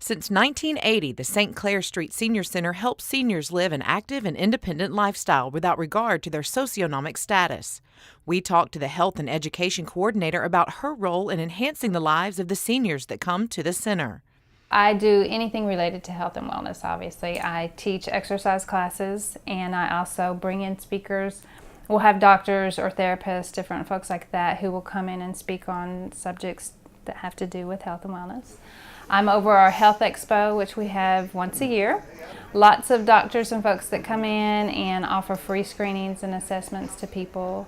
Since 1980, the St. Clair Street Senior Center helps seniors live an active and independent lifestyle without regard to their socioeconomic status. We talked to the Health and Education Coordinator about her role in enhancing the lives of the seniors that come to the center. I do anything related to health and wellness, obviously. I teach exercise classes, and I also bring in speakers. We'll have doctors or therapists, different folks like that, who will come in and speak on subjects that have to do with health and wellness. I'm over our Health Expo, which we have once a year. Lots of doctors and folks that come in and offer free screenings and assessments to people.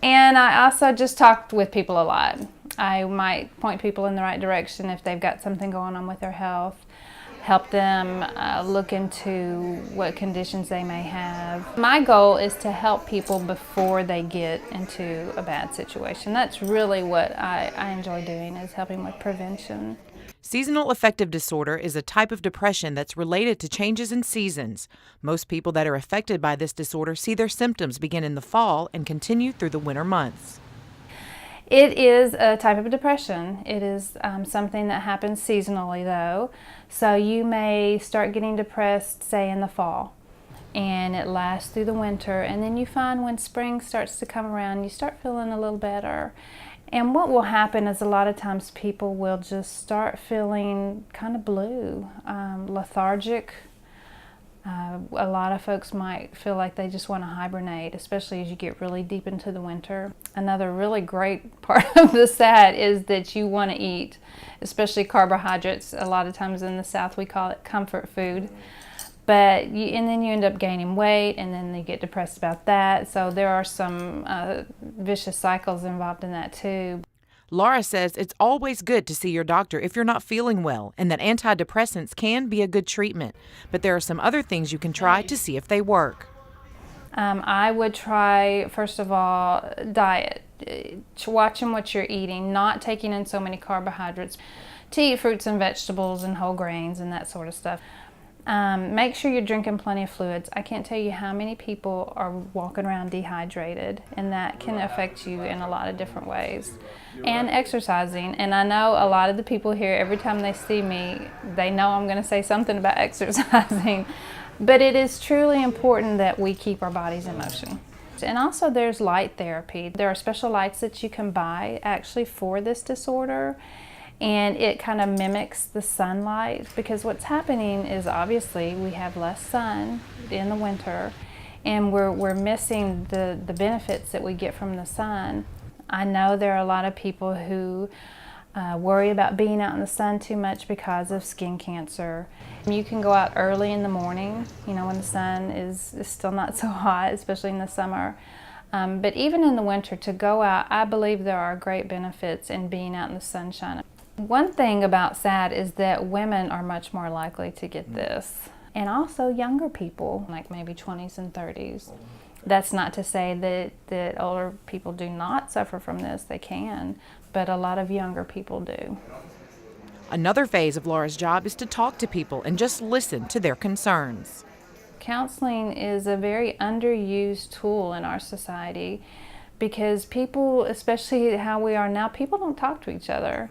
And I also just talk with people a lot. I might point people in the right direction if they've got something going on with their health, help them look into what conditions they may have. My goal is to help people before they get into a bad situation. That's really what I enjoy doing, is helping with prevention. Seasonal affective disorder is a type of depression that's related to changes in seasons. Most people that are affected by this disorder see their symptoms begin in the fall and continue through the winter months. It is a type of depression. It is something that happens seasonally, though. So you may start getting depressed, say, in the fall, and it lasts through the winter, and then you find when spring starts to come around, you start feeling a little better. And what will happen is a lot of times people will just start feeling kind of blue, lethargic. A lot of folks might feel like they just want to hibernate, especially as you get really deep into the winter. Another really great part of the SAD is that you want to eat, especially carbohydrates. A lot of times in the South we call it comfort food. And then you end up gaining weight, and then you get depressed about that. So there are some vicious cycles involved in that too. Laura says it's always good to see your doctor if you're not feeling well, and that antidepressants can be a good treatment. But there are some other things you can try to see if they work. I would try, first of all, diet. Watching what you're eating, not taking in so many carbohydrates. To eat fruits and vegetables and whole grains and that sort of stuff. Make sure you're drinking plenty of fluids. I can't tell you how many people are walking around dehydrated, and that can affect you in a lot of different ways. And exercising. And I know a lot of the people here, every time they see me, they know I'm going to say something about exercising. But it is truly important that we keep our bodies in motion. And also there's light therapy. There are special lights that you can buy actually for this disorder. And it kind of mimics the sunlight, because what's happening is obviously we have less sun in the winter, and we're missing the benefits that we get from the sun. I know there are a lot of people who worry about being out in the sun too much because of skin cancer. You can go out early in the morning, when the sun is still not so hot, especially in the summer. But even in the winter, to go out, I believe there are great benefits in being out in the sunshine. One thing about SAD is that women are much more likely to get this, and also younger people, like maybe 20s and 30s. That's not to say that older people do not suffer from this. They can, but a lot of younger people do. Another phase of Laura's job is to talk to people and just listen to their concerns. Counseling is a very underused tool in our society, because people, especially how we are now, people don't talk to each other.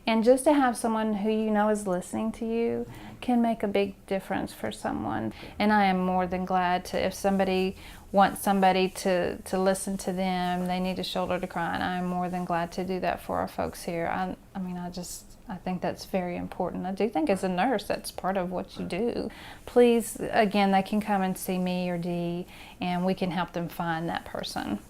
And just to have someone who you know is listening to you can make a big difference for someone. And I am more than glad to, if somebody wants somebody to listen to them, they need a shoulder to cry on, I'm more than glad to do that for our folks here. I think that's very important. I do think as a nurse, that's part of what you do. Please, again, they can come and see me or Dee, and we can help them find that person.